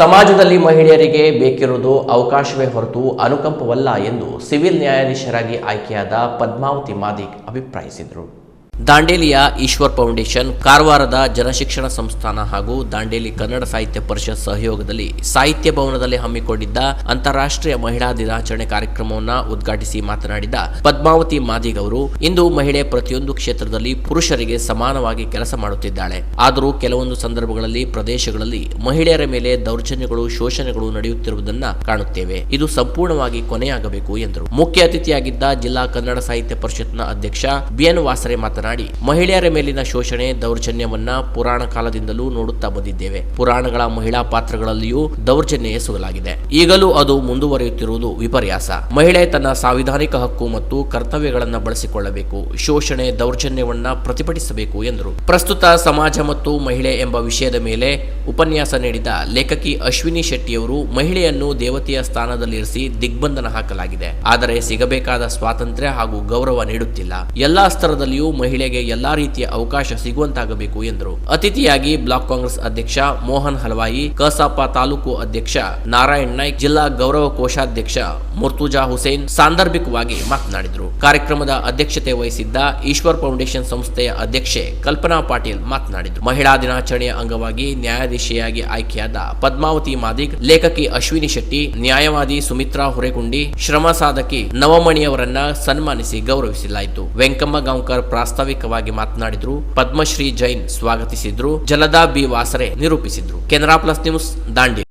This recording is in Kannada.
ಸಮಾಜದಲ್ಲಿ ಮಹಿಳೆಯರಿಗೆ ಬೇಕಿರುವುದು ಅವಕಾಶವೇ ಹೊರತು ಅನುಕಂಪವಲ್ಲ ಎಂದು ಸಿವಿಲ್ ನ್ಯಾಯಾಧೀಶರಾಗಿ ಆಯ್ಕೆಯಾದ ಪದ್ಮಾವತಿ ಮಾದಿಗ್ ಅಭಿಪ್ರಾಯಿಸಿದರು. ದಾಂಡೇಲಿಯ ಈಶ್ವರ್ ಫೌಂಡೇಶನ್, ಕಾರವಾರದ ಜನಶಿಕ್ಷಣ ಸಂಸ್ಥಾನ ಹಾಗೂ ದಾಂಡೇಲಿ ಕನ್ನಡ ಸಾಹಿತ್ಯ ಪರಿಷತ್ ಸಹಯೋಗದಲ್ಲಿ ಸಾಹಿತ್ಯ ಭವನದಲ್ಲಿ ಹಮ್ಮಿಕೊಂಡಿದ್ದ ಅಂತಾರಾಷ್ಟ್ರೀಯ ಮಹಿಳಾ ದಿನಾಚರಣೆ ಕಾರ್ಯಕ್ರಮವನ್ನು ಉದ್ಘಾಟಿಸಿ ಮಾತನಾಡಿದ ಪದ್ಮಾವತಿ ಮಾದಿಗ್ ಅವರು, ಇಂದು ಮಹಿಳೆ ಪ್ರತಿಯೊಂದು ಕ್ಷೇತ್ರದಲ್ಲಿ ಪುರುಷರಿಗೆ ಸಮಾನವಾಗಿ ಕೆಲಸ ಮಾಡುತ್ತಿದ್ದಾಳೆ. ಆದರೂ ಕೆಲವೊಂದು ಸಂದರ್ಭಗಳಲ್ಲಿ ಪ್ರದೇಶಗಳಲ್ಲಿ ಮಹಿಳೆಯರ ಮೇಲೆ ದೌರ್ಜನ್ಯಗಳು, ಶೋಷಣೆಗಳು ನಡೆಯುತ್ತಿರುವುದನ್ನ ಕಾಣುತ್ತೇವೆ. ಇದು ಸಂಪೂರ್ಣವಾಗಿ ಕೊನೆಯಾಗಬೇಕು ಎಂದರು. ಮುಖ್ಯ ಅತಿಥಿಯಾಗಿದ್ದ ಜಿಲ್ಲಾ ಕನ್ನಡ ಸಾಹಿತ್ಯ ಪರಿಷತ್ನ ಅಧ್ಯಕ್ಷ ಬಿಎನ್ ವಾಸರೆ ಮಾತನಾಡಿ, ಮಹಿಳೆಯರ ಮೇಲಿನ ಶೋಷಣೆ, ದೌರ್ಜನ್ಯವನ್ನ ಪುರಾಣ ಕಾಲದಿಂದಲೂ ನೋಡುತ್ತಾ ಬಂದಿದ್ದೇವೆ. ಪುರಾಣಗಳ ಮಹಿಳಾ ಪಾತ್ರಗಳಲ್ಲಿಯೂ ದೌರ್ಜನ್ಯ ಎಸಗಲಾಗಿದೆ. ಈಗಲೂ ಅದು ಮುಂದುವರಿಯುತ್ತಿರುವುದು ವಿಪರ್ಯಾಸ. ಮಹಿಳೆ ತನ್ನ ಸಾಂವಿಧಾನಿಕ ಹಕ್ಕು ಮತ್ತು ಕರ್ತವ್ಯಗಳನ್ನು ಬಳಸಿಕೊಳ್ಳಬೇಕು. ಶೋಷಣೆ, ದೌರ್ಜನ್ಯವನ್ನ ಪ್ರತಿಭಟಿಸಬೇಕು ಎಂದರು. ಪ್ರಸ್ತುತ ಸಮಾಜ ಮತ್ತು ಮಹಿಳೆ ಎಂಬ ವಿಷಯದ ಮೇಲೆ ಉಪನ್ಯಾಸ ನೀಡಿದ ಲೇಖಕಿ ಅಶ್ವಿನಿ ಶೆಟ್ಟಿಯವರು, ಮಹಿಳೆಯನ್ನು ದೇವತೆಯ ಸ್ಥಾನದಲ್ಲಿರಿಸಿ ದಿಗ್ಬಂಧನ ಹಾಕಲಾಗಿದೆ. ಆದರೆ ಸಿಗಬೇಕಾದ ಸ್ವಾತಂತ್ರ್ಯ ಹಾಗೂ ಗೌರವ ನೀಡುತ್ತಿಲ್ಲ. ಎಲ್ಲಾ ಸ್ತರದಲ್ಲಿಯೂ ಮಹಿಳೆಗೆ ಎಲ್ಲಾ ರೀತಿಯ ಅವಕಾಶ ಸಿಗುವಂತಾಗಬೇಕು ಎಂದರು. ಅತಿಥಿಯಾಗಿ ಬ್ಲಾಕ್ ಕಾಂಗ್ರೆಸ್ ಅಧ್ಯಕ್ಷ ಮೋಹನ್ ಹಲವಾಯಿ, ಕಸಾಪ ತಾಲೂಕು ಅಧ್ಯಕ್ಷ ನಾರಾಯಣ್ ನಾಯ್ಕ್, ಜಿಲ್ಲಾ ಗೌರವ ಕೋಶಾಧ್ಯಕ್ಷ ಮುರ್ತುಜಾ ಹುಸೇನ್ ಸಾಂದರ್ಭಿಕವಾಗಿ ಮಾತನಾಡಿದರು. ಕಾರ್ಯಕ್ರಮದ ಅಧ್ಯಕ್ಷತೆ ವಹಿಸಿದ್ದ ಈಶ್ವರ್ ಫೌಂಡೇಶನ್ ಸಂಸ್ಥೆಯ ಅಧ್ಯಕ್ಷೆ ಕಲ್ಪನಾ ಪಾಟೀಲ್ ಮಾತನಾಡಿದರು. ಮಹಿಳಾ ದಿನಾಚರಣೆಯ ಅಂಗವಾಗಿ ನ್ಯಾಯಾಧೀಶೆಯಾಗಿ ಆಯ್ಕೆಯಾದ ಪದ್ಮಾವತಿ ಮಾದಿಗ್, ಲೇಖಕಿ ಅಶ್ವಿನಿ ಶೆಟ್ಟಿ, ನ್ಯಾಯವಾದಿ ಸುಮಿತ್ರಾ ಹುರೆಗುಂಡಿ, ಶ್ರಮ ಸಾಧಕಿ ನವಮಣಿಯವರನ್ನ ಸನ್ಮಾನಿಸಿ ಗೌರವಿಸಲಾಯಿತು. ವೆಂಕಮ್ಮ ಗಾಂವ್ಕರ್ ಪ್ರಾಸ್ತಾವಿಕವಾಗಿ ಮಾತನಾಡಿದ್ರು. ಪದ್ಮಶ್ರೀ ಜೈನ್ ಸ್ವಾಗತಿಸಿದ್ರು. ಜಲದಾ ಬಿ ವಾಸರೆ ನಿರೂಪಿಸಿದ್ರು. Canara plus news, Dandeli.